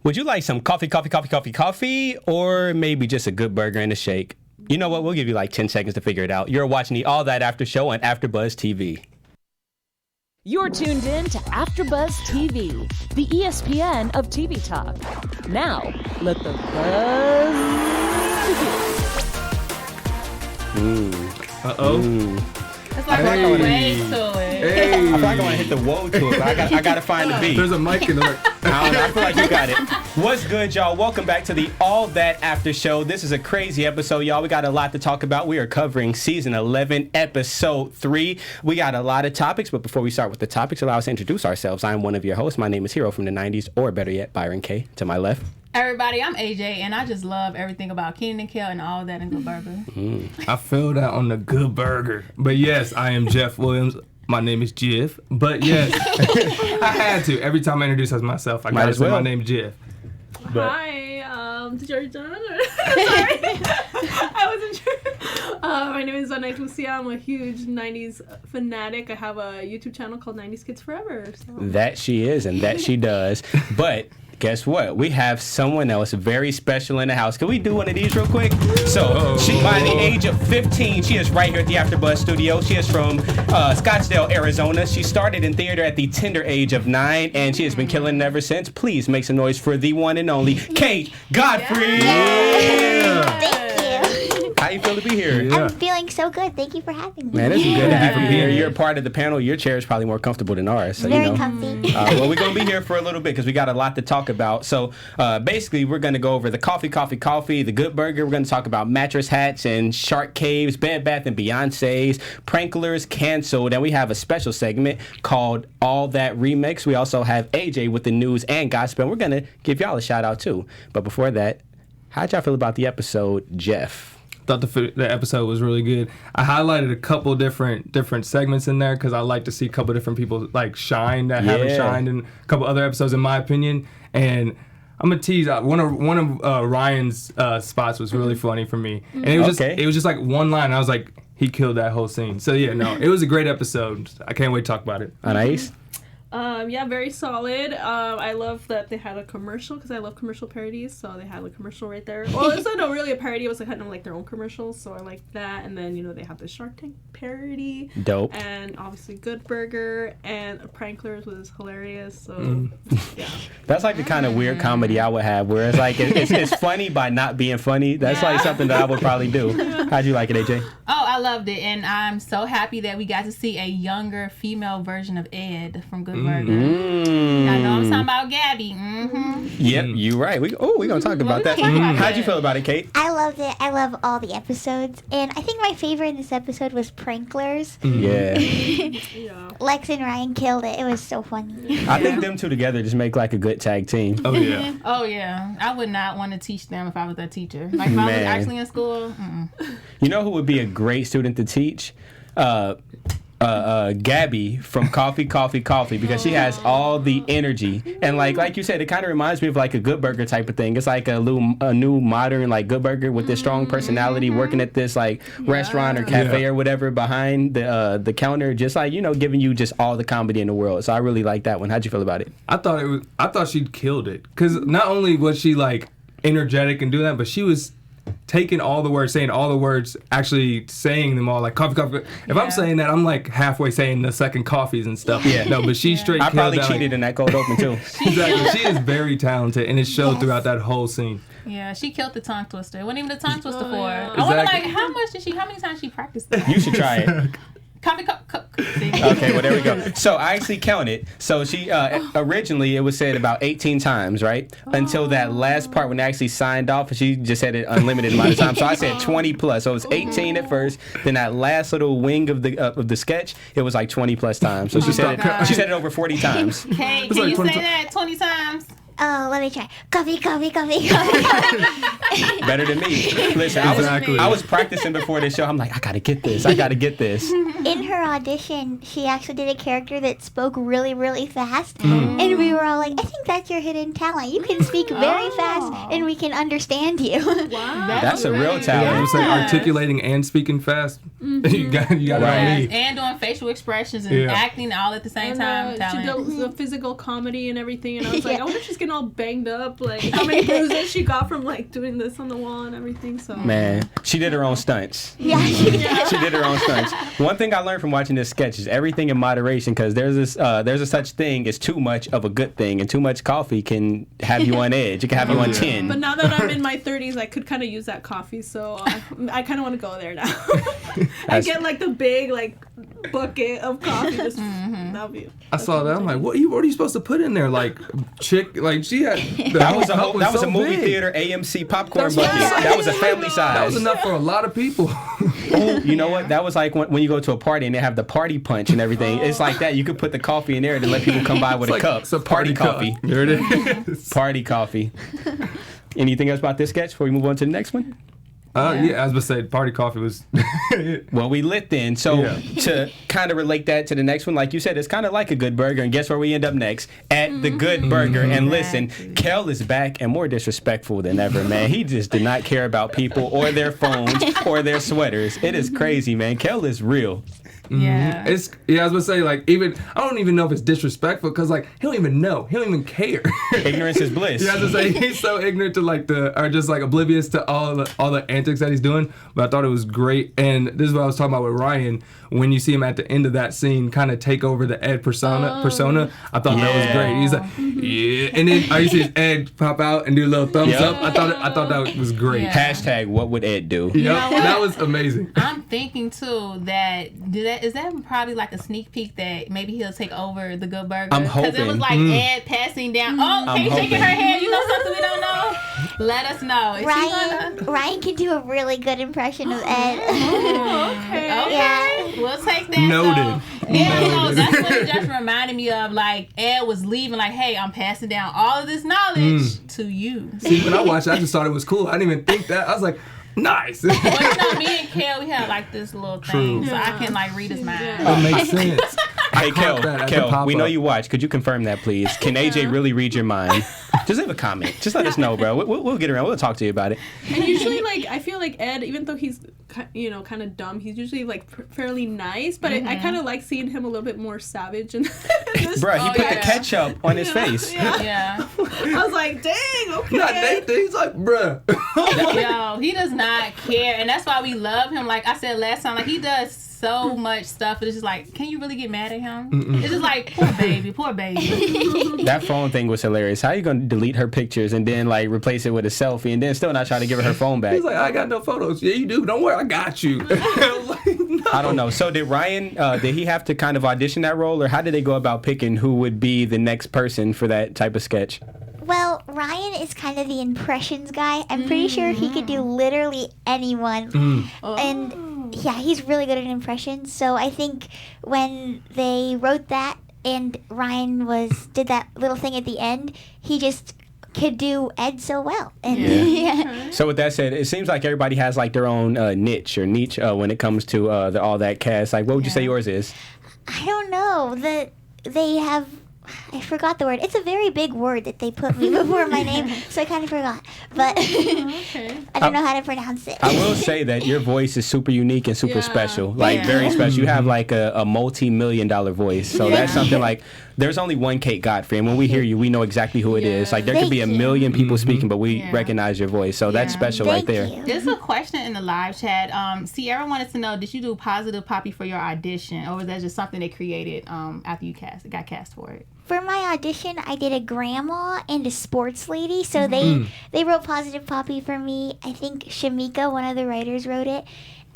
Would you like some coffee, or maybe just a good burger and a shake? You know what? We'll give you like 10 seconds to figure it out. You're watching the All That After Show on AfterBuzz TV. You're tuned in to AfterBuzz TV, the ESPN of TV talk. Now, let the buzz begin. Uh-oh. It's like a way to it. I feel like I want to hit the whoa to it, but I got to find the beat. There's a mic in there. I feel like you got it. What's good, y'all? Welcome back to the All That After Show. This is a crazy episode, y'all. We got a lot to talk about. We are covering Season 11, Episode 3. We got a lot of topics, but before we start with the topics, allow us to introduce ourselves. I'm one of your hosts. My name is Hero from the 90s, or better yet, Byron K. To my left. Everybody, I'm AJ, and I just love everything about Kenan and Kel and all that in Good Burger. I feel that on the good burger. But yes, I am Jeff Williams. My name is Jeff. But yes, I had to. Every time I introduce myself, I got to say my name is Jeff. But, Hi, did you already done? Sorry, I wasn't sure. My name is Anais Lucia. I'm a huge 90s fanatic. I have a YouTube channel called 90s Kids Forever. So. That she is, and that she does. But guess what? We have someone else very special in the house. Can we do one of these real quick? So, she, by the age of 15, she is right here at the AfterBuzz studio. She is from Scottsdale, Arizona. She started in theater at the tender age of 9, and she has been killing it ever since. Please make some noise for the one and only Kate Godfrey. Thank you. How you feel to be here? I'm feeling so good. Thank you for having me. Man, it's good to have you here. You're a part of the panel. Your chair is probably more comfortable than ours. So, Very comfy. Well, we're going to be here for a little bit because we got a lot to talk about. So, basically, we're going to go over the coffee, the good burger. We're going to talk about mattress hats and shark caves, Bed Bath & Beyonce's, pranklers canceled, and we have a special segment called All That Remix. We also have AJ with the news and gospel, and we're going to give y'all a shout out too. But before that, how'd y'all feel about the episode, Jeff? thought the episode was really good. I highlighted a couple different segments in there because I like to see a couple different people like shine that haven't shined in a couple other episodes, in my opinion. And I'm gonna tease out one of Ryan's spots was really funny for me, and it was just like one line. And I was like, he killed that whole scene. So yeah, no, it was a great episode. I can't wait to talk about it. Anais? Yeah, very solid. I love that they had a commercial because I love commercial parodies. So they had a commercial right there. Well, it's not really a parody. It was kind of like their own commercials. So I like that. And then, they have the Shark Tank parody. Dope. And obviously Good Burger and Pranklers was hilarious. So, yeah. That's like the kind of weird comedy I would have where it's like, it's funny by not being funny. That's like something that I would probably do. How'd you like it, AJ? Oh, I loved it. And I'm so happy that we got to see a younger female version of Ed from Good Burger. I know I'm talking about Gabby. Mm-hmm. Yep, you're right. We're going to talk about that. How'd you feel about it, Kate? I loved it. I love all the episodes. And I think my favorite in this episode was Pranklers. Yeah. Lex and Ryan killed it. It was so funny. I think them two together just make like a good tag team. Oh, yeah. Oh, yeah. I would not want to teach them if I was that teacher. Like, if I was actually in school. You know who would be a great student to teach? Gabby from Coffee, because she has all the energy, and like you said, it kind of reminds me of like a Good Burger type of thing. It's like a new modern like Good Burger with this strong personality, working at this like restaurant or cafe or whatever behind the counter, just like giving you just all the comedy in the world. So I really like that one. How'd you feel about it? I thought she killed it because not only was she like energetic and doing that, but she was taking all the words, saying all the words, actually saying them all, like coffee. If I'm saying that, I'm like halfway saying the second coffees and stuff. Yeah. No, but she straight I killed probably that, cheated in that cold open too. Exactly. She is very talented, and it showed throughout that whole scene. Yeah, she killed the tongue twister. It wasn't even a tongue twister for her. Yeah. I wonder, like, how many times she practiced that? You should try it. Okay, well, there we go. So I actually counted. So she originally it was said about 18 times, right? Until that last part when they actually signed off, and she just said it unlimited amount of times. So I said 20 plus. So it was 18 at first. Then that last little wing of the sketch, it was like 20 plus times. So she said it over 40 times. Hey, can you say that 20 times? Oh, let me try. Coffee. Better than me. Listen, I was practicing before this show. I'm like, I gotta get this. In her audition, she actually did a character that spoke really, really fast. And we were all like, I think that's your hidden talent. You can speak very fast and we can understand you. Wow. That's a real talent. I was like articulating and speaking fast. You got it on me. And doing facial expressions and acting all at the same time. She does the physical comedy and everything. And I was like, I wonder if she's looking all banged up, like how many bruises she got from like doing this on the wall and everything. So Man, she did her own stunts. Yeah, she did. She did her own stunts. One thing I learned from watching this sketch is everything in moderation, because there's a such thing as too much of a good thing, and too much coffee can have you on edge. It can have you on 10. But now that I'm in my 30s, I could kind of use that coffee, so I kind of want to go there now. I get like the big like bucket of coffee. Just that'll be. I saw that. I'm like, what are you supposed to put in there? Like she had. That was a movie big. theater AMC popcorn That's what bucket. I'm saying. That was a family size. That was enough for a lot of people. Oh, you know what? That was like when you go to a party and they have the party punch and everything. It's like that. You could put the coffee in there and then let people come by with a cup. It's a Party cup. coffee. There it is. Party coffee. Anything else about this sketch before we move on to the next one? Yeah, I was about to say, party coffee was. Well, we lit then. So Yeah. to kind of relate that to the next one, like you said, it's kind of like a Good Burger. And guess where we end up next? At the Good Burger. And listen, Kel is back and more disrespectful than ever, man. He just did not care about people or their phones or their sweaters. It is crazy, man. Kel is real. Yeah. I was gonna say, like, even I don't even know if it's disrespectful, because like he don't even know, he don't even care. Ignorance is bliss. Yeah, I was gonna say he's so ignorant to like or just like oblivious to all the antics that he's doing. But I thought it was great, and this is what I was talking about with Ryan. When you see him at the end of that scene, kind of take over the Ed persona, I thought that was great. He's like, yeah, and then I see his Ed pop out and do a little thumbs up. I thought that was great. Yeah. Hashtag what would Ed do? Yep, You know what? that was amazing. I'm thinking too that is that probably like a sneak peek that maybe he'll take over the Good Burger. I'm Because it was hoping. like Ed passing down. Oh, I'm Kate shaking hoping. her head. You know something we don't know? Let us know. Is he Ryan can do a really good impression of Ed. Okay. Okay, Yeah. we'll take that. Noted. Yeah, Noted. that's what it just reminded me of. Like Ed was leaving, like, hey, I'm passing down all of this knowledge to you. See, when I watched it, I just thought it was cool. I didn't even think that. I was like, nice. But you know, me and Kel, we had like this little thing, True. so I can like read his mind. It makes sense. Hey, Kel, that at the Kel, we know pop-up. you watch. Could you confirm that, please? Can AJ really read your mind? Just leave a comment. Just let us know, bro. We'll get around. We'll talk to you about it. And usually, like, I feel like Ed, even though he's, kind of dumb, he's usually, like, fairly nice. But I kind of like seeing him a little bit more savage. And Bro, he put the yeah. ketchup on his face. Yeah. I was like, dang, okay. Not Nathan. He's like, bruh. Yo, he does not care, and that's why we love him. Like I said last time, like he does so much stuff, but it's just like, can you really get mad at him? It's just like, poor baby. That phone thing was hilarious. How you gonna delete her pictures and then like replace it with a selfie and then still not try to give her phone back? He's like, I got no photos. Yeah, you do. Don't worry, I got you. I'm like, no. I don't know. So did Ryan? Did he have to kind of audition that role, or how did they go about picking who would be the next person for that type of sketch? Well, Ryan is kind of the impressions guy. I'm pretty sure he could do literally anyone. And yeah, he's really good at impressions. So I think when they wrote that and Ryan did that little thing at the end, he just could do Ed so well. And yeah. So with that said, it seems like everybody has like their own niche when it comes to all that cast. Like, what would you say yours is? I don't know. They have, I forgot the word. It's a very big word that they put me before my name, so I kind of forgot. But I don't know how to pronounce it. I will say that your voice is super unique and super Yeah. special. Like, very special. You have like a multi-million-dollar voice. So that's something like, there's only one Kate Godfrey. And when we hear you, we know exactly who it is. Like, there could be a Thank you. million people speaking, but we recognize your voice. So that's special right Thank there. you. There's a question in the live chat. Sierra wanted to know, did you do Positive Poppy for your audition, or was that just something they created after you got cast for it? For my audition, I did a grandma and a sports lady. So they wrote Positive Poppy for me. I think Shamika, one of the writers, wrote it.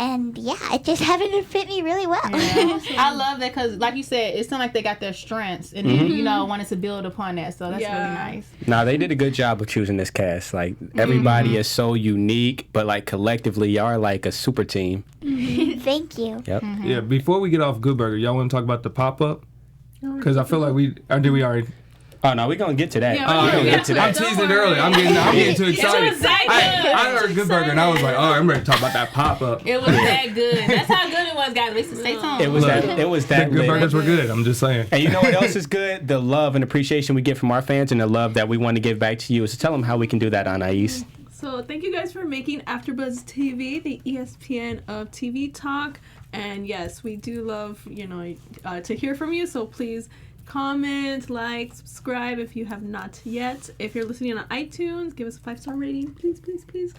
And yeah, it just happened to fit me really well. I love that because, like you said, it sounded like they got their strengths and then, wanted to build upon that. So that's really nice. Now, they did a good job of choosing this cast. Like, everybody is so unique, but like collectively, y'all are like a super team. Thank you. Yep. Yeah, before we get off Good Burger, y'all want to talk about the pop-up? Because I feel like did we already? Oh, no, we're going to get to that. Yeah, we're going to get to I'm that. teasing it early. I'm getting too excited. was that good. I heard Good Burger and I was like, oh, I'm ready to talk about that pop-up. It was that good. That's how good it was, guys. Listen, stay tuned. It was that The Good lit. Burgers were good. I'm just saying. And you know what else is good? The love and appreciation we get from our fans and the love that we want to give back to you. So tell them how we can do that, Anais. So thank you guys for making AfterBuzz TV the ESPN of TV talk. And yes, we do love, to hear from you. So please comment, like, subscribe if you have not yet. If you're listening on iTunes, give us a 5-star rating, please, please, please.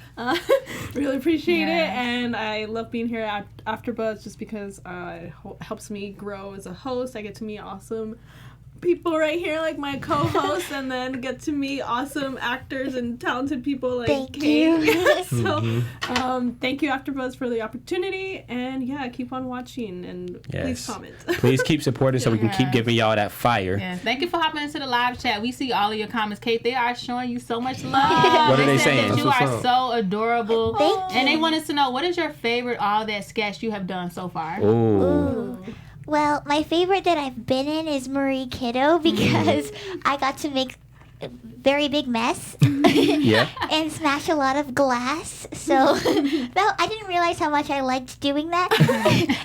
Really appreciate it, and I love being here at AfterBuzz just because it helps me grow as a host. I get to meet awesome people right here, like my co-host, and then get to meet awesome actors and talented people like Kate. So, thank you, AfterBuzz, for the opportunity, and keep on watching, and please comment. Please keep supporting so we can keep giving y'all that fire. Yes. Thank you for hopping into the live chat. We see all of your comments, Kate. They are showing you so much love. What are they saying? That you are so adorable. Thank you. And they want us to know, what is your favorite All That sketch you have done so far? Ooh. Well, my favorite that I've been in is Marie Kiddo because I got to make a very big mess and smash a lot of glass. So I didn't realize how much I liked doing that.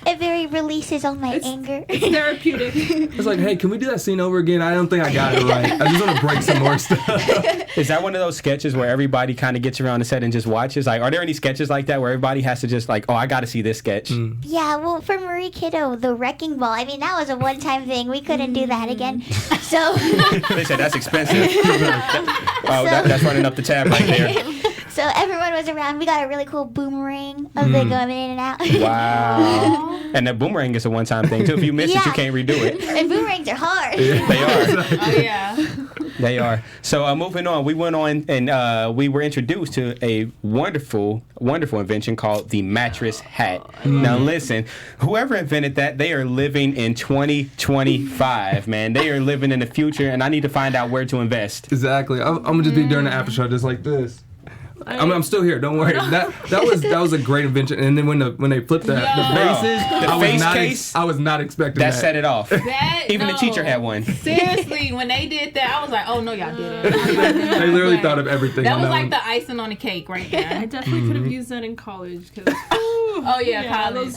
It very releases all my anger. It's therapeutic. It's like, hey, can we do that scene over again? I don't think I got it right. I just want to break some more stuff. Is that one of those sketches where everybody kind of gets around the set and just watches? Like, are there any sketches like that where everybody has to just like, oh, I got to see this sketch? Yeah, well, for Marie Kiddo, the wrecking ball, I mean, that was a one-time thing. We couldn't do that again. So They said that's expensive. That's running up the tab right there. So everyone was around. We got a really cool boomerang of it going in and out. Wow. And the boomerang is a one-time thing, too. If you miss it, you can't redo it. And boomerangs are hard. They are. Oh, yeah. They are. So moving on, we went on and we were introduced to a wonderful, wonderful invention called the mattress hat. Now listen, whoever invented that, they are living in 2025, man. They are living in the future, and I need to find out where to invest. Exactly. I'm gonna just be during the after show just like this. I'm still here. Don't worry. That was a great invention. And then when they flipped the faces, the face case, I was not expecting that. That set it off. Even the teacher had one. Seriously, when they did that, I was like, oh no, y'all didn't. They literally thought of everything. That was like the icing on the cake right there. I definitely could have used that in college. College.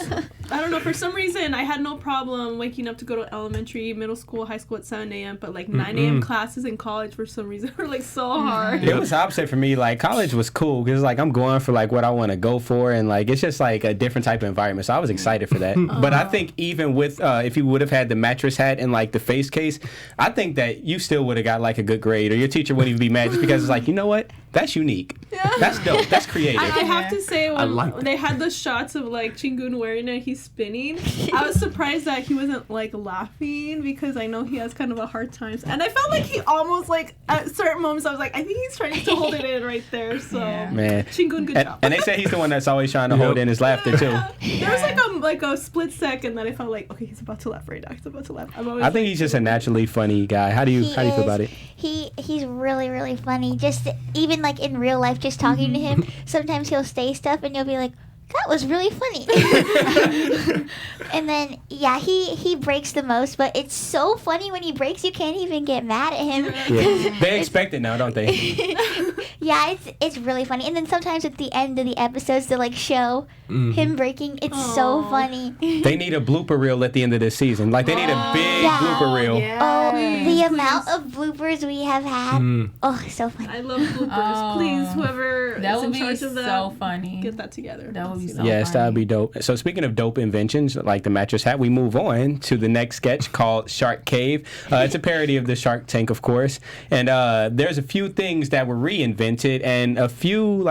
I don't know. For some reason, I had no problem waking up to go to elementary, middle school, high school at 7 a.m. But like 9 a.m. classes in college for some reason were like so hard. It was opposite for me. Like college was cool because like I'm going for like what I want to go for, and like it's just like a different type of environment. So I was excited for that. But I think even with if you would have had the mattress hat and like the face case, I think that you still would have got like a good grade, or your teacher wouldn't even be mad just because it's like, you know what? That's unique. Yeah. That's dope. That's creative. I have to say, when they had the shots of like Chingun wearing it, he's spinning. I was surprised that he wasn't like laughing because I know he has kind of a hard time. And I felt like he almost like at certain moments I was like, I think he's trying to hold it in right there. So man, Chingun, good job. And they say he's the one that's always trying to hold in his laughter too. There was like a split second that I felt like, okay, he's about to laugh right now. He's about to laugh. I think he's just a naturally funny guy. How do you feel about it? He's really, really funny. Just even like in real life, just talking to him, sometimes he'll say stuff and you'll be like, that was really funny. And then he breaks the most, but it's so funny when he breaks, you can't even get mad at him. Yeah. They expect it now, don't they? Yeah, it's really funny. And then sometimes at the end of the episodes they like show him breaking. It's so funny. They need a blooper reel at the end of this season. Like they need a big blooper reel. Yeah. The amount of bloopers we have had. Oh, so funny. I love bloopers. Please, whoever is in charge of that, so funny. Get that together. That would be so yes, funny. that would be dope. So speaking of dope inventions like the mattress hat, we move on to the next sketch called Shark Cave. It's a parody of the Shark Tank, of course. And there's a few things that were reinvented and a few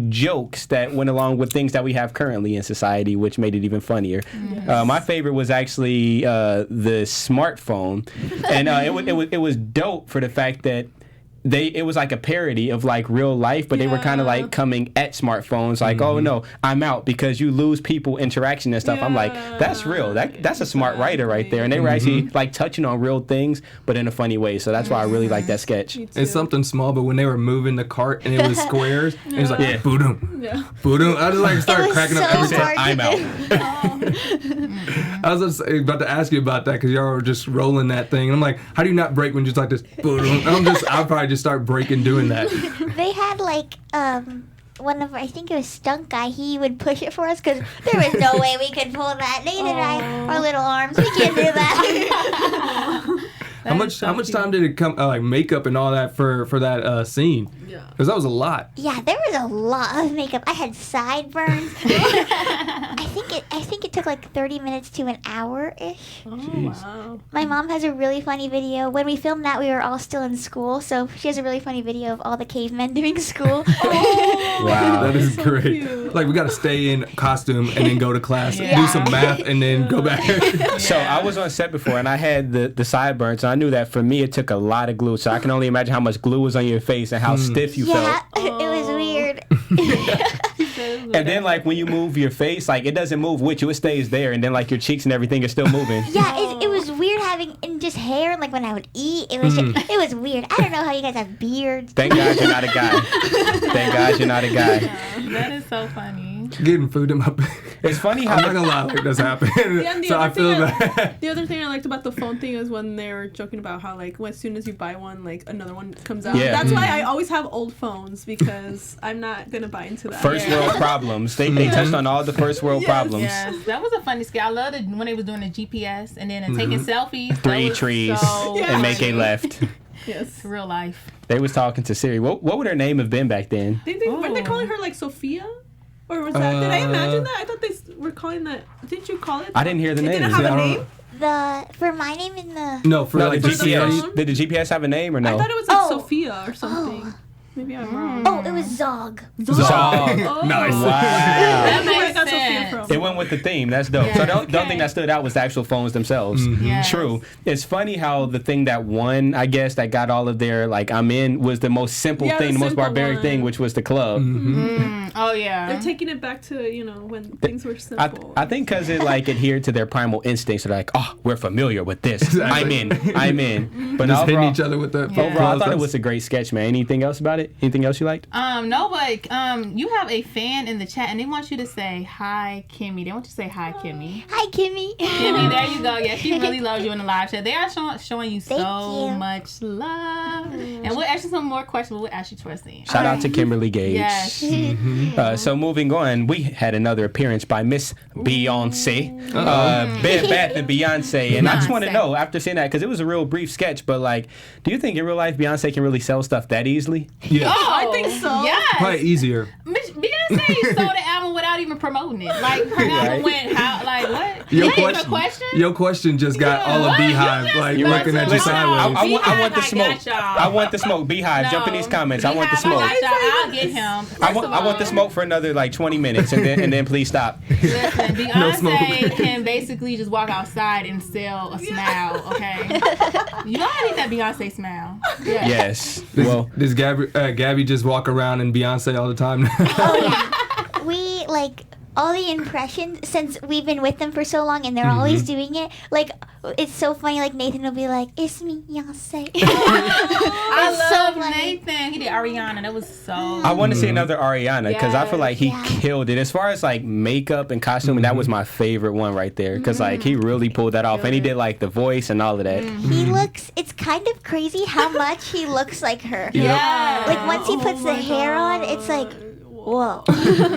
jokes that went along with things that we have currently in society, which made it even funnier. Yes. My favorite was actually the smartphone, and it was dope for the fact that it was like a parody of like real life, but they were kind of like coming at smartphones like, oh no, I'm out because you lose people interaction and stuff. I'm like, that's real. That's a smart writer right there. And they were actually like touching on real things, but in a funny way. So that's why I really like that sketch. It's something small, but when they were moving the cart and it was squares, and it was like, boom, boom. I just like started cracking up every time. I'm out. I was just about to ask you about that because y'all were just rolling that thing. And I'm like, how do you not break when you're just like this? Boom. I'll probably just start breaking doing that. They had like one of, I think it was Stunt Guy, he would push it for us because there was no way we could pull that. Nathan and I, our little arms, we can't do that. How much time did it come like makeup and all that for that scene? Yeah. Because that was a lot. Yeah, there was a lot of makeup. I had sideburns. I think it took like 30 minutes to an hour-ish. Oh, wow. My mom has a really funny video. When we filmed that, we were all still in school, so she has a really funny video of all the cavemen doing school. Wow. That is so great. cute. Like we got to stay in costume and then go to class, Yeah. do some math, and then go back. So I was on set before, and I had the sideburns, and I knew that for me it took a lot of glue. So I can only imagine how much glue was on your face and how stiff you Yeah, felt. it was weird. And then like when you move your face, like it doesn't move with you; it stays there. And then like your cheeks and everything are still moving. Yeah, it was weird having and just hair. Like when I would eat, it was it was weird. I don't know how you guys have beards. Thank God you're not a guy. Thank God you're not a guy. That is so funny. Getting food in my. It's funny how I'm not gonna lie, like this happened. Yeah, and the So I other feel thing bad. The other thing I liked about the phone thing is when they were joking about how like as soon as you buy one, like another one comes out. Yeah. That's why I always have old phones because I'm not gonna buy into that. first world problems. They touched on all the first world problems. Yes, that was a funny skit. I loved it when they was doing the GPS and then taking selfies. That 3 was trees so and make a funny. left. Yes. Real life. They was talking to Siri. What would her name have been back then? Weren't they calling her like Sophia? Or was that? Did I imagine that? I thought they were calling that. Didn't you call it? I didn't hear the It name. didn't have See, I a don't name. know. For my name in the No, for No, like the for the GPS. phone? Did the GPS have a name or no? I thought it was like Oh. Sophia or something. Maybe I'm wrong. oh, it was Zog. Zog. Oh. Nice. Wow. That That's where I makes got Sophia sense. from. It went with the theme. That's dope. So the only Okay. thing that stood out was the actual phones themselves. Yes. True. It's funny how the thing that won, I guess, that got all of their like I'm in was the most simple Yeah, thing, the the most simple barbaric one. thing, which was the club. Oh yeah. They're taking it back to when things were simple. I think because it like adhered to their primal instincts. They're like, oh, we're familiar with this. Exactly. I'm in. But Just hitting overall, each other with the phone overall, I calls. thought it was a great sketch, man. Anything else about it? Anything else you liked? No, but you have a fan in the chat and they want you to say hi, Kimmy. They want you to say hi, Kimmy. Hi, Kimmy. Kimmy, there you go. Yeah, she really loves you in the live chat. They are showing you Thank so you. much love. And we'll ask you some more questions, but we'll ask you towards the end. Shout out to Kimberly Gage. Yes. So moving on, we had another appearance by Miss Beyonce, Bed Bath and Beyonce, and I just want to Beyonce. know after seeing that because it was a real brief sketch, but like, do you think in real life Beyonce can really sell stuff that easily? Yeah. Oh, I think so. Yes. Probably easier. Beyonce sold the album without even promoting it. Like her album went how? Like what? Your That ain't question, a question. your question just got all What? of Beehive You just like started looking at you Listen, sideways. I want the Beehive, I smoke. got y'all. I want the smoke. Beehive, jump in these comments. I want the Beehive, smoke. I got y'all. I'll get him. First I of want the all, smoke for another like 20 minutes and then please stop. Listen, No smoke. Beyonce can basically just walk outside and sell a smile, okay? You know I need that Beyonce smile. Yeah. Yes. Well, Does Gabby just walk around and Beyonce all the time? Oh yeah. We like all the impressions since we've been with them for so long and they're always doing it. Like it's so funny. Like Nathan will be like, "It's me, Beyonce." I It's so love funny. Nathan. He did Ariana. That was so. I want to see another Ariana because I feel like he Yeah. killed it. As far as like makeup and costuming, that was my favorite one right there because like he really pulled that off and he did like the voice and all of that. He looks. It's kind of crazy how much he looks like her. Yeah. Like once he puts the hair on, it's like, whoa.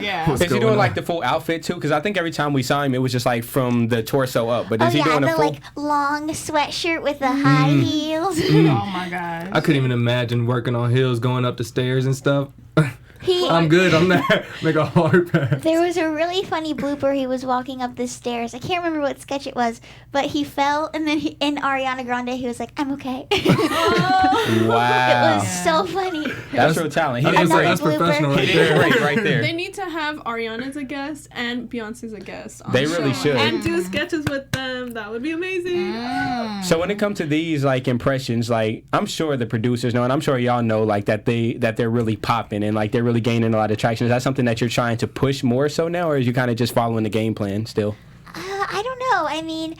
Yeah. Is he going doing on? like the full outfit too? Because I think every time we saw him, it was just like from the torso up. But Oh is he yeah, doing the a full? like long sweatshirt with the high heels. Oh my gosh. I couldn't even imagine working on hills, going up the stairs and stuff. He. I'm good. I'm there. Make a hard pass. There was a really funny blooper. He was walking up the stairs. I can't remember what sketch it was, but he fell, and then in Ariana Grande, he was like, "I'm okay." It Wow, was so funny. that's real talent. He I was did like, great. that's professional He right did there. great right there. They need to have Ariana as a guest and Beyonce as a guest. On They the really show. should. And do sketches with them. That would be amazing. So when it comes to these like impressions, like I'm sure the producers know, and I'm sure y'all know, like that they're really popping and like they're really gaining a lot of traction. Is that something that you're trying to push more so now, or is you kind of just following the game plan still? I don't know. I mean,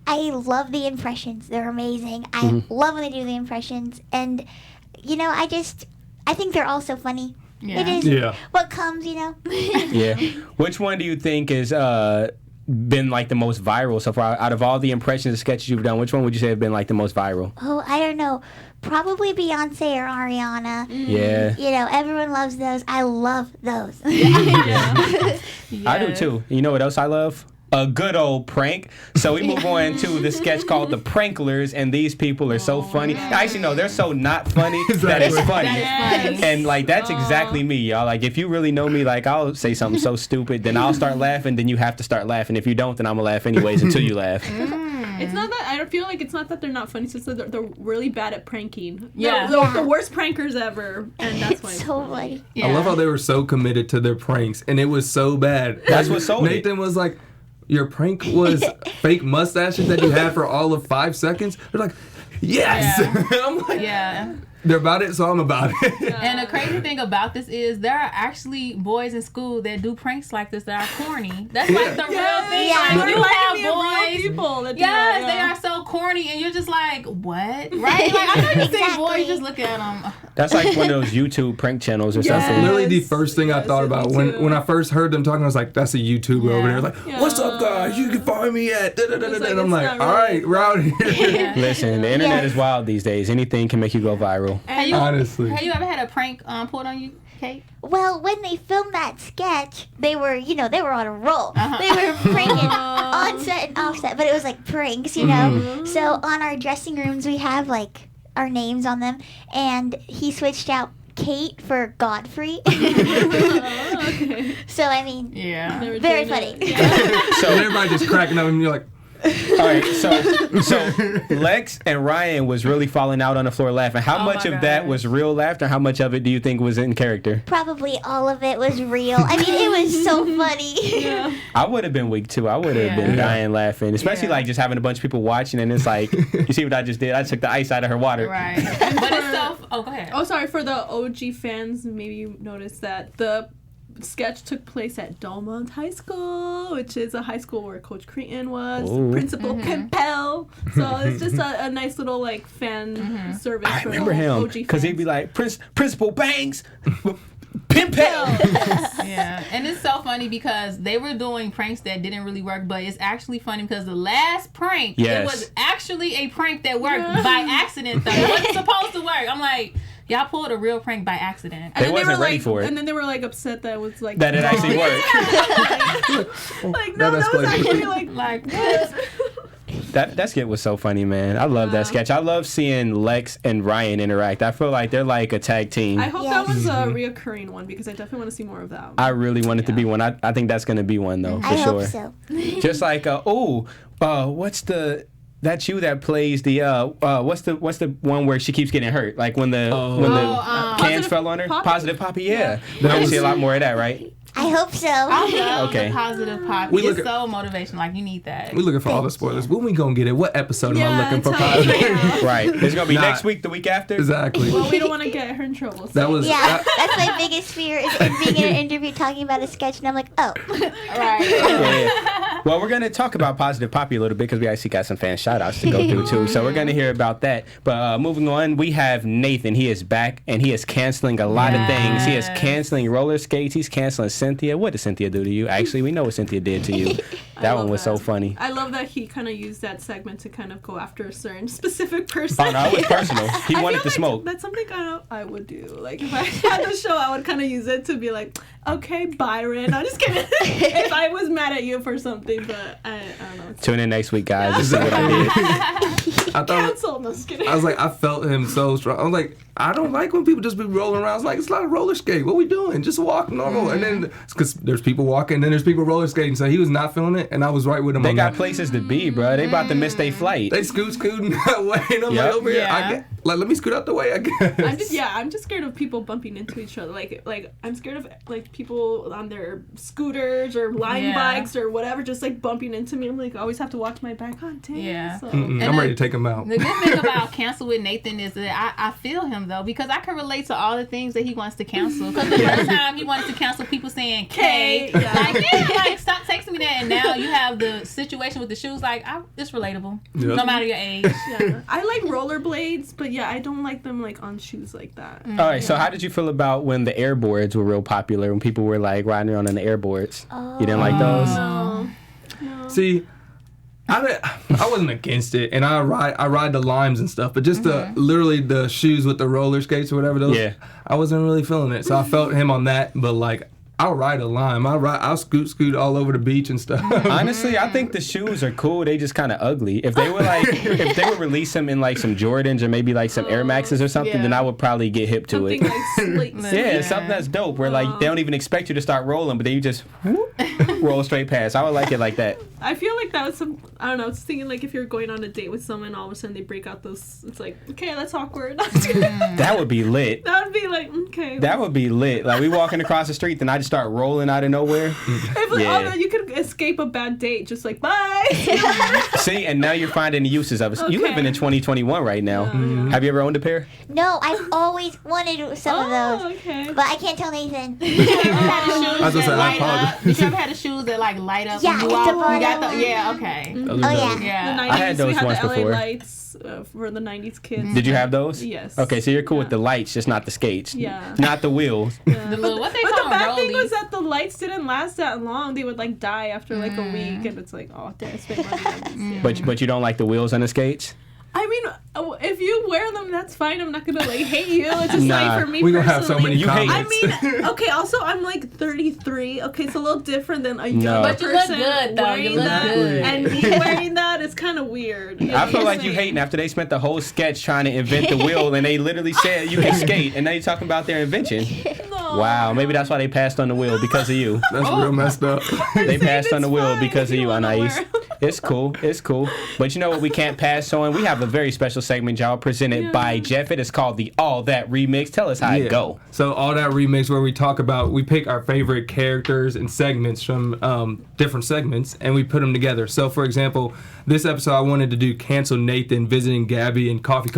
I love the impressions. They're amazing. I love when they do the impressions, and I think they're also funny. Yeah. It is Yeah. what comes, Yeah. Which one do you think is been like the most viral so far out of all the impressions and sketches you've done? Which one would you say have been like the most viral? Oh, I don't know. Probably Beyonce or Ariana. Yeah. Everyone loves those. I love those. I do too. You know what else I love? a good old prank. So we move on to the sketch called The Pranklers, and these people are so funny. Actually, no, they're so not funny that it's funny. That is funny. And like that's exactly me, y'all. Like if you really know me, like I'll say something so stupid, then I'll start laughing, then you have to start laughing. If you don't, then I'm gonna laugh anyways until you laugh. It's not that I don't feel like it's not that they're not funny. It's just that they're really bad at pranking. Yeah. They're the worst prankers ever, and that's why. It's so funny. Yeah. I love how they were so committed to their pranks, and it was so bad. That's what sold it. Nathan was like, your prank was fake mustaches that you had for all of 5 seconds? They're like, yes! Yeah. I'm like, Yeah. they're about it, so I'm about it. And the crazy thing about this is there are actually boys in school that do pranks like this that are corny. That's like the real thing. Yeah. Like, They you like have me of real boys. people that do Yes, that, they yeah. are so corny, and you're just like, what? Right? Like, I know you see Exactly. boys just look at them. That's like one of those YouTube prank channels or That's something. literally the Yes. first thing I thought Yes, about. me too. When I first heard them talking, I was like, that's a YouTuber over there. Like, Yeah. what's up, guys? You can find me at... da-da-da-da-da. It's like, And I'm it's like, not all right, really- we're out here. Listen, the internet Yeah. is wild these days. Anything can make you go viral. Honestly. Have you ever had a prank pulled on you, Kate? Well, when they filmed that sketch, they were on a roll. Uh-huh. They were pranking on set and off set, but it was like pranks, you know? So on our dressing rooms, we have like our names on them, and he switched out Kate for Godfrey. Okay. So, I mean, Yeah. They were very doing funny. it. So everybody just cracking up, and you're like, All right, so Lex and Ryan was really falling out on the floor laughing. How Oh much my of that gosh. was real laughter? How much of it do you think was in character? Probably all of it was real. I mean, it was so funny. Yeah. I would have been weak too. I would have been Yeah. dying laughing, especially Yeah. like just having a bunch of people watching, and it's like, you see what I just did? I took the ice out of her water. Right. But it's so... Oh, go ahead. Oh, sorry for the OG fans. Maybe you noticed that the sketch took place at Delmont High School, which is a high school where Coach Creighton was, Ooh. Principal Pimpel. So it's just a nice little like fan service. I for remember him OG because he'd be fans. like, Principal Banks, Pimpel. Yeah, and it's so funny because they were doing pranks that didn't really work, but it's actually funny because the last prank, Yes. it was actually a prank that worked by accident though. It wasn't supposed to work. I'm like, y'all pulled a real prank by accident. They then wasn't were ready like, for it. And then they were like upset that it was like That it wrong. actually worked. Like no, that was actually like Like, what? That skit was so funny, man. I love that sketch. I love seeing Lex and Ryan interact. I feel like they're like a tag team. I hope Yes. that was a reoccurring one because I definitely want to see more of that. I really want it to be one. I think that's gonna be one though, for I sure. hope so. Just like what's that's you that plays the what's the one where she keeps getting hurt, like when the cans Positive fell on her. Poppy? Positive Poppy, yeah. That We're gonna was- see a lot more of that, right? I hope so. I love Okay. the positive pop. We It's look so motivational. Like, you need that. we're looking for all the spoilers. When we gonna get it? What episode am I Yeah, looking for? tell me positive? now. Right. It's gonna be Nah. next week, the week after. Exactly. Well, we don't want to get her in trouble. So. That was Yeah, that's my biggest fear is being in an interview talking about a sketch, and I'm like, oh. Right. Yeah. Well, we're going to talk about Positive Poppy a little bit because we actually got some fan shout outs to go through too. So we're going to hear about that. But moving on, we have Nathan. He is back and he is canceling a lot of things. He is Yes. canceling roller skates. He's canceling Cynthia. What did Cynthia do to you? Actually, we know what Cynthia did to you. That one love was that. so funny. I love that he kind of used that segment to kind of go after a certain specific person. Oh, no, it was personal. He I wanted feel to like smoke. That's something I would do. Like if I had the show, I would kind of use it to be like, okay, Byron. I'm just kidding. If I was mad at you for something, but I don't know. Tune in next week, guys. This is what I did. I thought Cancel. No, just kidding. I was like, I felt him so strong. I was like, I don't like when people just be rolling around. It's like, it's not a roller skate. What we doing? Just walk normal. And then, because there's people walking, and then there's people roller skating. So he was not feeling it, and I was right with him They on got that. places to be, bro. They about to miss their flight. They scooting that way, and I'm Yep. like, over here, Yeah. let me scoot out the way, I guess. I'm just scared of people bumping into each other. Like I'm scared of like people on their scooters or line Yeah. bikes or whatever, just like bumping into me. I'm like, I always have to watch my back on tape. Yeah. So. I'm And ready to take him out. The good thing about cancel with Nathan is that I feel him though, because I can relate to all the things that he wants to cancel. Because the first time he wanted to cancel people saying K, K, yeah. like stop texting me that. And now you have the situation with the shoes. Like it's relatable, Yep. no matter your age. Yeah. I like rollerblades, but yeah, I don't like them like on shoes like that. All right, so how did you feel about when the airboards were real popular, when people were like riding around on the airboards? You didn't like those? No. See, I wasn't against it, and I ride the limes and stuff, but just the literally the shoes with the roller skates or whatever those. Yeah. I wasn't really feeling it, so I felt him on that, but like I'll ride a lime. I'll scoot all over the beach and stuff. Honestly, I think the shoes are cool. They just kind of ugly. If they were like, if they would release them in like some Jordans or maybe like some Air Maxes or something, then I would probably get hip to Something it. like Yeah, something that's dope. Where like they don't even expect you to start rolling, but then you just whoop, roll straight past. I would like it like that. I feel like that was some. I don't know. I was thinking like if you're going on a date with someone, all of a sudden they break out those. It's like, okay, that's awkward. That would be lit. That would be like, okay. That would be lit. Like we walking across the street, then I just start rolling out of nowhere. If, Yeah. oh no, you could escape a bad date. Just like, bye. See, and now you're finding the uses of it. You living in 2021 right now. Have you ever owned a pair? No, I've always wanted some of those. Okay. But I can't tell Nathan. I was gonna say, I apologize. Did you ever have the shoes that like light up? Yeah, when you it's walk? the You Bardo got one. yeah, okay. Oh, yeah. Yeah. The 90s, I had those we had once the LA before. lights for the 90s kids. Did you have those? Yes. Okay, so you're cool with Yeah. the lights, just not the skates. Yeah. Not the wheels. The little, what they But call the bad thing rollies? was that the lights didn't last that long. They would like die after like a week, and it's like, oh, damn, I spent money on this. Yeah. But you don't like the wheels on the skates? I mean, if you wear them, that's fine. I'm not gonna like hate you. It's just Nah, like for me we gonna have so personally. many You hate comments. I mean, okay. Also, I'm like 33. Okay, it's a little different than a young No. But you look person good, though. wearing You look that, good. and me wearing that is kind of weird. You know I what feel I'm like you saying? hating after they spent the whole sketch trying to invent the wheel and they literally said you can skate and now you're talking about their invention. No. Wow, maybe that's why they passed on the wheel because of you. That's real messed up. They passed on the it's wheel fine because if of you you, wanna Anais. wear 'em. It's cool. It's cool. But you know what we can't pass on? We have a very special segment, y'all, presented by Jeff. It is called the All That Remix. Tell us how it go. So all that remix where we pick our favorite characters and segments from different segments and we put them together. So for example, this episode I wanted to do Cancel Nathan visiting Gabby and Coffee.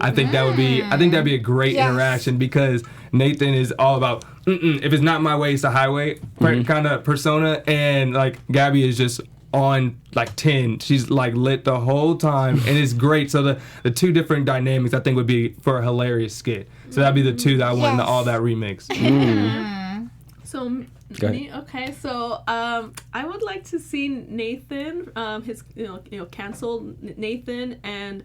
I think that'd be a great Yes. interaction because Nathan is all about if it's not my way, it's the highway kind of persona, and like Gabby is just on like 10. She's like lit the whole time and it's great. So the two different dynamics I think would be for a hilarious skit. So that'd be the two that I want in the Yes. All That remix. So Go me, okay. So I would like to see Nathan, his cancel Nathan and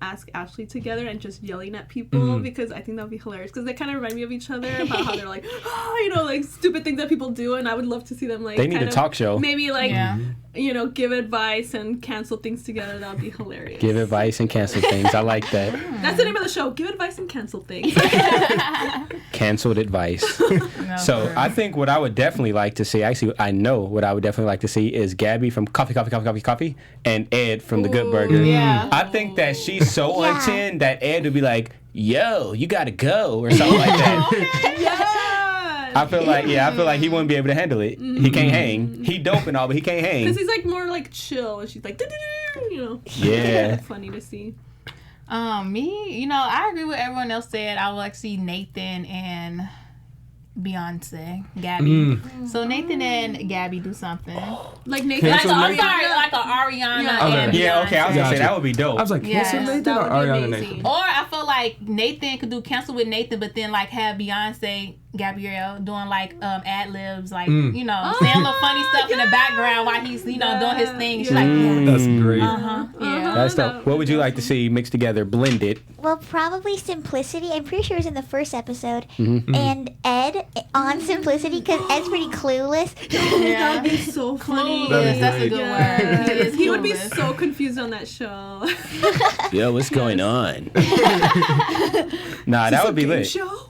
ask Ashley together and just yelling at people because I think that would be hilarious because they kind of remind me of each other about how they're like, like stupid things that people do, and I would love to see them like They need kind a of talk show. maybe like Yeah. give advice and cancel things together. That would be hilarious. Give advice and cancel things. I like that. That's the name of the show. Give advice and cancel things. Canceled advice. So I think what I would definitely like to see, actually I know what I would definitely like to see is Gabby from Coffee and Ed from The Good Burger. Yeah. I think that she's so Yeah. on 10 that Ed would be like, yo, you gotta go or something like that. Yeah. I feel like he wouldn't be able to handle it. He can't hang. He dope and all, but he can't hang. Because he's like more like chill, and she's like, Yeah. funny to see. Me, I agree with everyone else said. I would like to see Nathan and Beyonce, Gabby. So Nathan and Gabby do something. Like Nathan. Like, Cancel I'm Nathan? sorry, like a Ariana Yeah. and Okay. Yeah, okay, I was gonna say Gotcha. that would be dope. I was like, Yes, Cancel Nathan that or would be Ariana amazing. Nathan? Or I feel like Nathan could do Cancel with Nathan, but then like have Beyonce, Gabrielle doing like ad libs, like saying little funny stuff in the background while he's doing his thing. She's like, That's great. yeah. That's dope. What would you like to see mixed together, blended? Well, probably Simplicity. I'm pretty sure it was in the first episode. And Ed on Simplicity because Ed's pretty clueless. Yeah. That'd be so funny. Clueless, that's a good Yeah. word. He is He would be clueless. so confused on that show. Yo, what's going on? Nah, that would be lit. Show?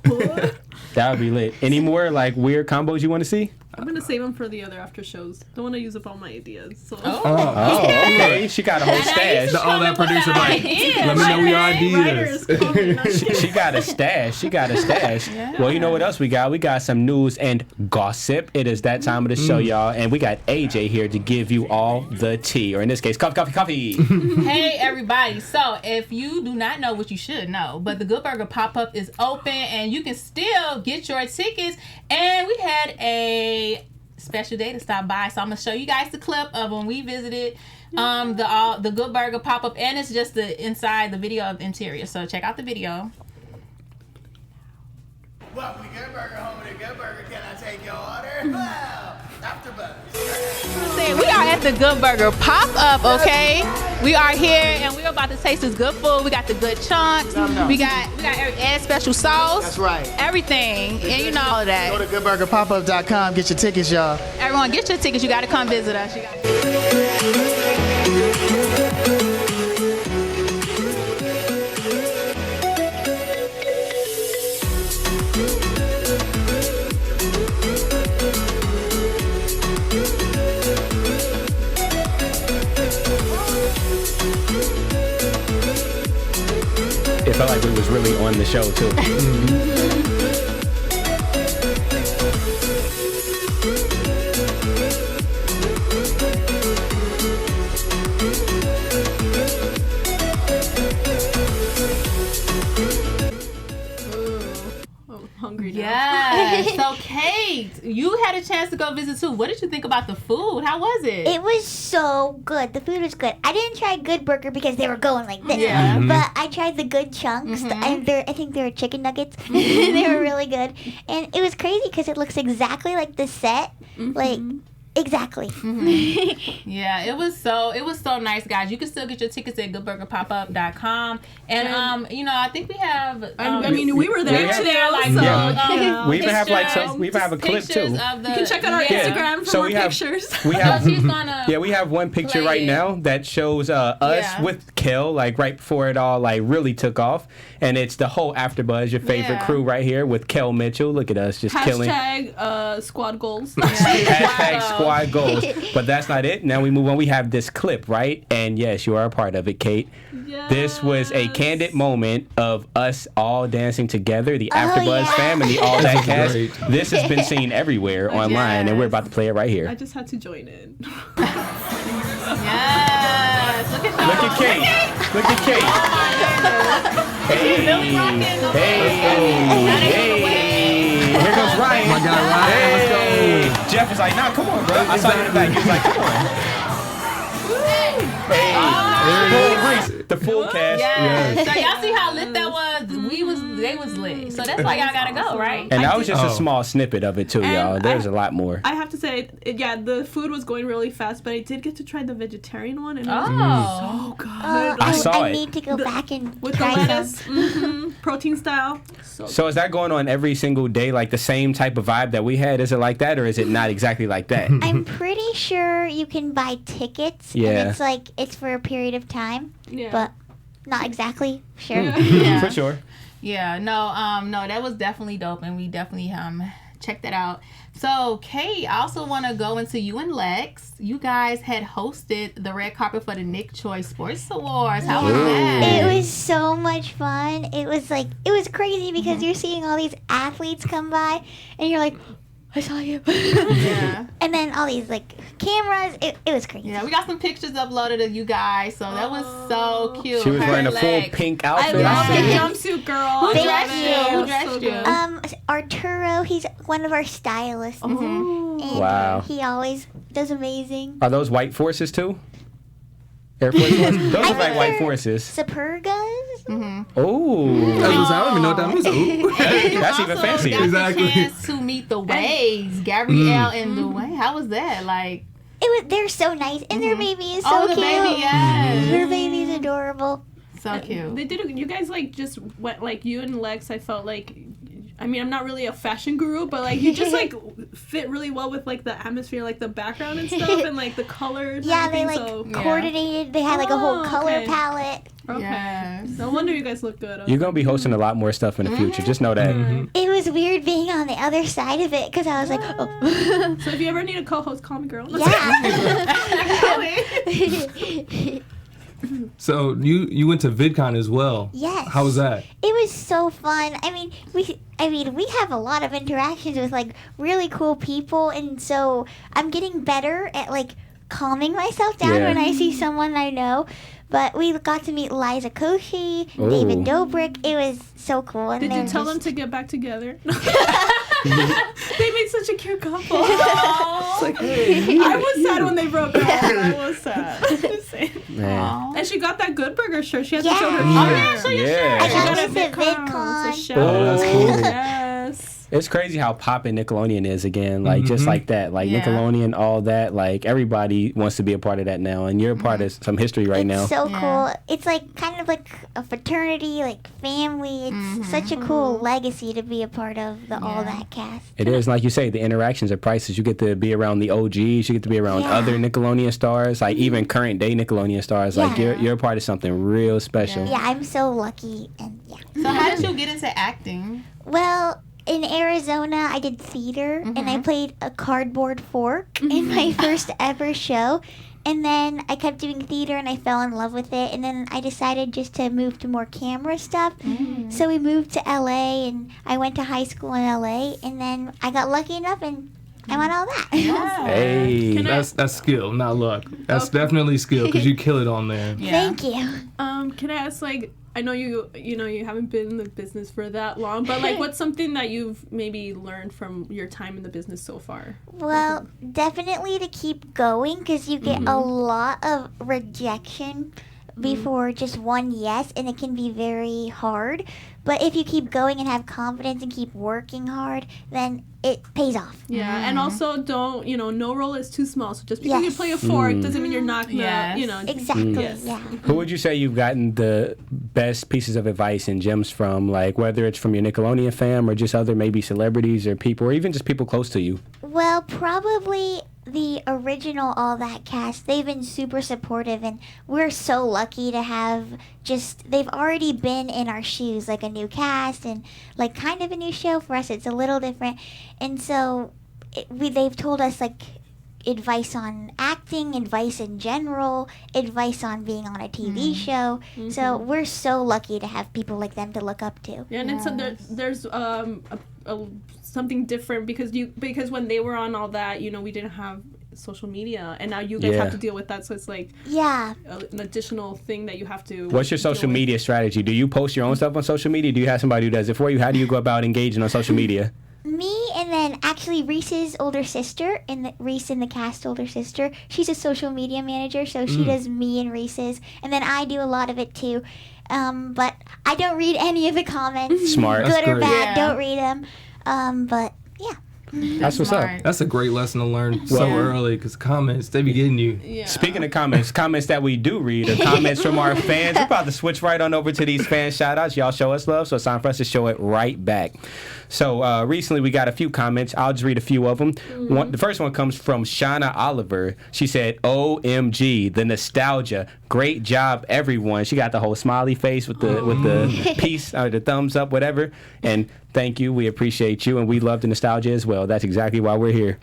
That would be lit. Any more like weird combos you want to see? I'm gonna save them for the other after shows. Don't want to use up all my ideas. So. Oh, okay. She got a whole stash. All that producer like, let me know your ideas. Writers, comment. She got a stash. She got a stash. Well, you know what else we got? We got some news and gossip. It is that time of the show, y'all. And we got AJ here to give you all the tea. Or in this case, coffee. Hey everybody, so if you do not know what you should know, but the Good Burger pop-up is open and you can still get your tickets, and we had a special day to stop by, so I'm gonna show you guys the clip of when we visited the Good Burger pop-up, and it's just the inside, the video of the interior, so check out the video. Welcome to Good Burger, home of the Good Burger. Can I take your order? Wow, AfterBuzz. We are at the Good Burger pop-up, okay? We are here and we're about to taste this good food. We got the good chunks. We got add special sauce. That's right. Everything. And you know all of that. Go to goodburgerpopup.com. Get your tickets, y'all. Everyone, get your tickets. You got to come visit us. It felt like we was really on the show too. Hungry now. Yes. So, Kate, you had a chance to go visit too. What did you think about the food? How was it? It was so good. The food was good. I didn't try Good Burger because they were going like this. Yeah. But I tried the good chunks. I think they were chicken nuggets. They were really good. And it was crazy because it looks exactly like the set. Like, exactly. Yeah, it was so nice, guys. You can still get your tickets at goodburgerpopup.com. And you know, I think we have I mean, we were there too. We even have like we even have a clip too. You can check out our Instagram for more pictures. We have she's gonna we have one picture play right it. now that shows us with Kel, like right before it all like really took off, and it's the whole AfterBuzz, your favorite crew right here with Kel Mitchell. Look at us just killing. Hashtag squad goals. Hashtag squad goals. But that's not it. Now we move on. We have this clip, right? And yes, you are a part of it, Kate. Yes. This was a candid moment of us all dancing together, the AfterBuzz fam and the All That cast. Great. This has been seen everywhere online, and we're about to play it right here. I just had to join in. Yes. Look at y'all. Look at Kate. Look at Kate. Hey. Hey. Here goes Ryan. My guy Ryan, let's go. Jeff was like, nah, come on, bro. I saw you in the back. He was like, come on. Hey. The full cast. Yes. So y'all see how lit that was? They was lit. So that's why y'all gotta go, right? And that was just a small snippet of it too, y'all. There's a lot more. I have to say, the food was going really fast, but I did get to try the vegetarian one, and it was so good. I saw it. I need to go back and With the try lettuce, some. protein style. So is that going on every single day, like the same type of vibe that we had? Is it like that, or is it not exactly like that? I'm pretty sure you can buy tickets. Yeah. And it's like, it's for a period of time. Yeah. But not exactly sure. For sure. Yeah, no, that was definitely dope, and we definitely check that out. So, Kate, I also want to go into you and Lex. You guys had hosted the red carpet for the Nick Choi Sports Awards. How was that? It was so much fun. It was crazy because you're seeing all these athletes come by, and you're like, I saw you. Yeah. And then all these like cameras. It was crazy. Yeah, we got some pictures uploaded of you guys, so that was so cute. She was Her wearing a full Lex. pink I outfit. love the see. jumpsuit girl. Who I dressed love you? it. Who It dressed was so you? good. Arturo, he's one of our stylists. And Wow. he always does amazing. Are those white forces too? Air Force Ones? Those I look like think white they're forces. Supergas? Oh. I don't even know what that means. Ooh. That's even Also fancier. got Exactly. the chance to meet the Waves, Gabrielle and Dwayne. How was that? Like, They're so nice. And their baby is so oh, the cute. baby, yes. Their baby's adorable. So cute. They did. You guys like just went like you and Lex. I felt like, I mean, I'm not really a fashion guru, but like you just like fit really well with like the atmosphere, like the background and stuff, and like the colors. Yeah, and they everything, like so. coordinated. They had like a whole Oh, color okay. palette. Okay. Yes. No wonder you guys look good. You're going to be hosting a lot more stuff in the future. Just know that. It was weird being on the other side of it because I was like, oh. So if you ever need a co-host, call me, girl. Yeah. So you went to Vidcon as well. Yes. How was that? It was so fun. I mean, we have a lot of interactions with like really cool people, and so I'm getting better at like calming myself down Yeah. when I see someone I know. But we got to meet Liza Koshy, David Dobrik. It was so cool. And Did you they're tell them just- to get back together? They made such a cute couple. It's like, I was sad when they broke up. I was sad. Just saying. Man. And she got that Good Burger shirt. She has Yeah. to show her Oh, shirt. yeah, show your Yeah. I She got got it it at at VidCon. VidCon. So shout Oh, out. that's cool. Yes. It's crazy how poppin' Nickelodeon is again. Like, just like that. Like, Yeah. Nickelodeon, all that. Like, everybody wants to be a part of that now. And you're a part of some history right now. It's so Yeah. cool. It's like kind of like a fraternity, like family. It's such a cool legacy to be a part of the all that cast. It is. Like you say, the interactions are priceless. You get to be around the OGs. You get to be around other Nickelodeon stars. Like, even current day Nickelodeon stars. Like, you're a part of something real special. Yeah, I'm so lucky, and yeah. So how did you get into acting? Well, in Arizona, I did theater, and I played a cardboard fork in my first ever show. And then I kept doing theater, and I fell in love with it. And then I decided just to move to more camera stuff. So we moved to LA, and I went to high school in LA. And then I got lucky enough, and I want all that. Hey. That's skill, not luck. That's definitely skill because you kill it on there. Yeah. Thank you. Can I ask, like, I know you haven't been in the business for that long, but like, what's something that you've maybe learned from your time in the business so far? Well, definitely to keep going, because you get a lot of rejection before just one yes, and it can be very hard. But if you keep going and have confidence and keep working hard, then it pays off. Yeah, and also don't, no role is too small. So just because you play a fork doesn't mean you're not gonna, Exactly, Yes. yeah. Who would you say you've gotten the best pieces of advice and gems from? Like, whether it's from your Nickelodeon fam or just other maybe celebrities or people, or even just people close to you? Well, probably the original All That cast. They've been super supportive, and we're so lucky to have they've already been in our shoes, like a new cast and like kind of a new show. For us, it's a little different. And so they've told us like advice on acting, advice in general, advice on being on a TV show. So we're so lucky to have people like them to look up to. Yeah, and it's there's something different because when they were on All That, we didn't have social media, and now you guys have to deal with that. So it's like an additional thing that you have to. What's your social media strategy? Do you post your own stuff on social media? Do you have somebody who does it for you? How do you go about engaging on social media? Me, and then actually Reese's older sister, Reese in the cast older sister, she's a social media manager, so she does me and Reese's, and then I do a lot of it too. But I don't read any of the comments. Smart. Good That's or great. bad, don't read them. But yeah. That's what's up. That's a great lesson to learn so early because comments, they be getting you. Yeah. Speaking of comments that we do read are comments from our fans. We're about to switch right on over to these fan shout-outs. Y'all show us love, so it's time for us to show it right back. So recently we got a few comments. I'll just read a few of them. The first one comes from Shauna Oliver. She said, OMG, the nostalgia. Great job, everyone. She got the whole smiley face with the peace, or the thumbs up, whatever. And thank you. We appreciate you, and we love the nostalgia as well. That's exactly why we're here.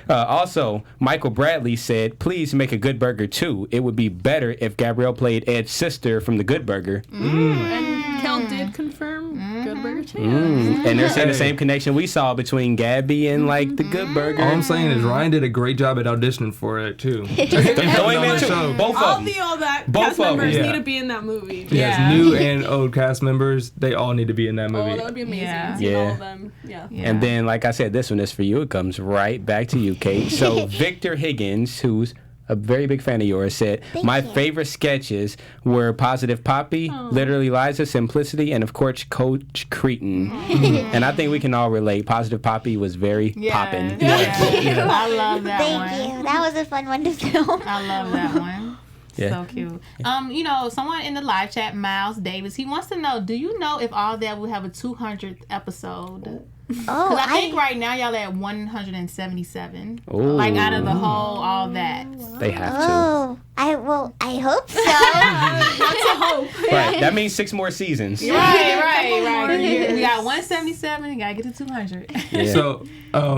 Also, Michael Bradley said, please make a Good Burger 2. It would be better if Gabrielle played Ed's sister from the Good Burger. And Kel did confirm Good Burger too. And they're saying the same connection we saw between Gabby and like the Good Burger. All I'm saying is Ryan did a great job at auditioning for it too. Throw him in too. Both All of them. All That Both cast of them, members yeah. need to be in that movie. Yes, new and old cast members, they all need to be in that movie. Oh, that would be amazing. Yeah. Seeing Yeah. all of them. Yeah. And then, like I said, this one is for you. It comes right back to you, Kate. So Victor Higgins, who's a very big fan of yours, said, my favorite sketches were Positive Poppy, Literally Liza, Simplicity, and of course Coach Cretin. And I think we can all relate. Positive Poppy was very poppin'. Yeah. I love that one. Thank you. That was a fun one to film. I love that one. Yeah. So cute. Someone in the live chat, Miles Davis, he wants to know, do you know if All That will have a 200th episode? Oh, Because I think right now y'all at 177. Ooh. Like out of the whole All That. They have to. Oh, I hope so. That's a hope. Right. That means 6 more seasons. Right. We got 177. You gotta get to 200. Yeah. So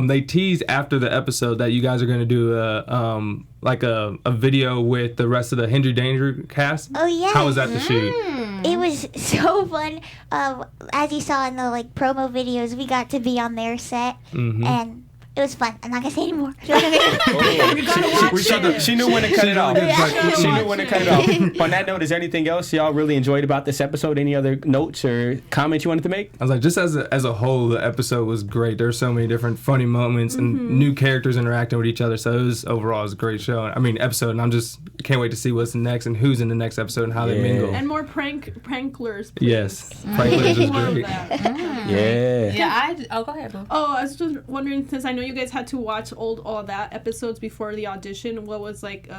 they teased after the episode that you guys are going to do a video with the rest of the Henry Danger cast. Oh, yeah. How was that to shoot? It was so fun. As you saw in the promo videos, we got to be on their set, and it was fun. I'm not gonna say anymore. She knew when to cut it off. She knew when to cut it off. On that note, is there anything else y'all really enjoyed about this episode? Any other notes or comments you wanted to make? I was like, just as a whole, the episode was great. There's so many different funny moments and new characters interacting with each other. So it was a great show. I mean, episode, and I'm just can't wait to see what's next and who's in the next episode and how they mingle. And more pranklers, please. Yes, pranklers is More of great. that. Oh, go ahead, Boo. Oh, I was just wondering, since I know you guys had to watch all that episodes before the audition, what was like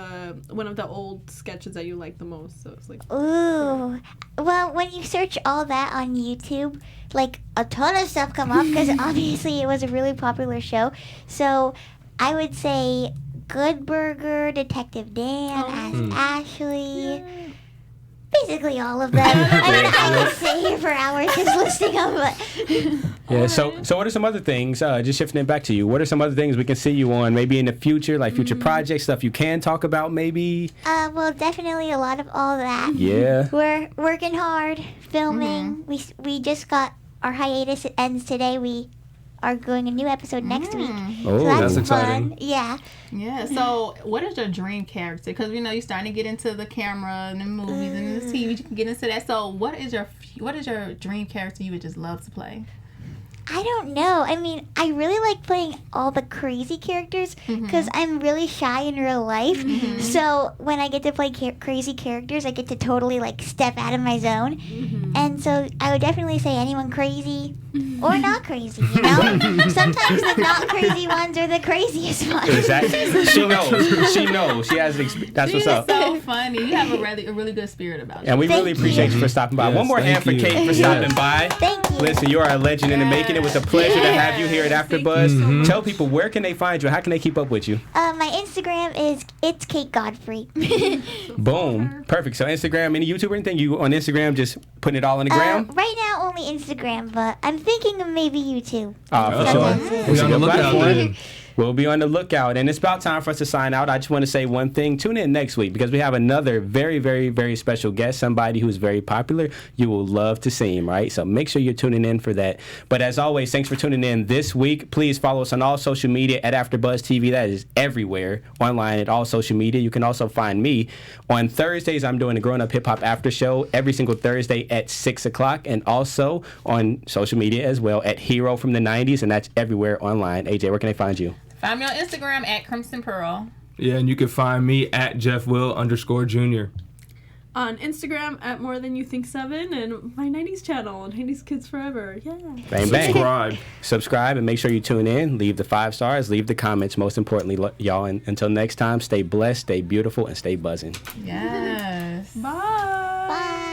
one of the old sketches that you liked the most? So it's like, Ooh. Well, when you search all that on YouTube, like a ton of stuff come up because obviously it was a really popular show. So I would say Good Burger, Detective Dan, Ask Ashley. Basically all of them. I mean, I could sit here for hours just listing them, but Yeah. So what are some other things? Just shifting it back to you. What are some other things we can see you on? Maybe in the future, like future projects, stuff you can talk about. Maybe. well, definitely a lot of all that. Yeah. We're working hard, filming. We just got our hiatus. It ends today. We are going a new episode next week. Oh, so that's exciting. fun. Yeah. Yeah. So, what is your dream character? Because you're starting to get into the camera and the movies and the TV. You can get into that. So, what is your dream character you would just love to play? I don't know. I mean, I really like playing all the crazy characters because I'm really shy in real life. So when I get to play crazy characters, I get to totally like step out of my zone. And so I would definitely say anyone crazy or not crazy, you know? Sometimes the not crazy ones are the craziest ones. Exactly. She knows. She knows. She has. That's what's up. So funny. You have a really good spirit about you. And we really Thank appreciate you. you for stopping by. Yes, One more hand thank for you. Kate for stopping by. Thank you. Listen, you are a legend in the making. It was a pleasure to have you here at AfterBuzz. Thank you so Tell people, where can they find you? How can they keep up with you? My Instagram is it's Kate Godfrey. Boom. Perfect. So Instagram, any YouTube or anything? You on Instagram just putting it all on the ground? Right now only Instagram, but I'm thinking of maybe YouTube. For Oh, sure. we It's a on the good lookout platform. then. We'll be on the lookout. And it's about time for us to sign out. I just want to say one thing. Tune in next week because we have another very, very, very special guest, somebody who's very popular. You will love to see him, right? So make sure you're tuning in for that. But as always, thanks for tuning in this week. Please follow us on all social media at AfterBuzz TV. That is everywhere online at all social media. You can also find me on Thursdays. I'm doing the Grown Up Hip Hop After Show every single Thursday at 6 o'clock. And also on social media as well at Hero from the 90s. And that's everywhere online. AJ, where can they find you? Find me on Instagram at Crimson Pearl. Yeah, and you can find me at JeffWill_Jr. on Instagram at More Than You Think 7 and my 90s channel, 90s Kids Forever. Yeah. Bang, bang. Subscribe. Subscribe and make sure you tune in. Leave the 5 stars. Leave the comments. Most importantly, y'all. And until next time, stay blessed, stay beautiful, and stay buzzing. Yes. Bye. Bye.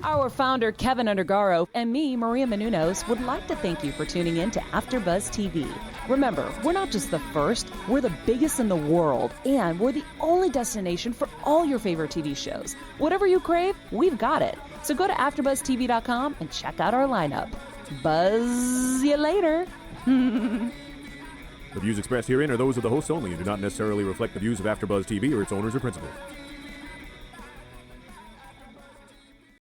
Our founder, Keven Undergaro, and me, Maria Menounos, would like to thank you for tuning in to AfterBuzz TV. Remember, we're not just the first, we're the biggest in the world, and we're the only destination for all your favorite TV shows. Whatever you crave, we've got it. So go to AfterBuzzTV.com and check out our lineup. Buzz you later. The views expressed herein are those of the hosts only and do not necessarily reflect the views of AfterBuzz TV or its owners or principals.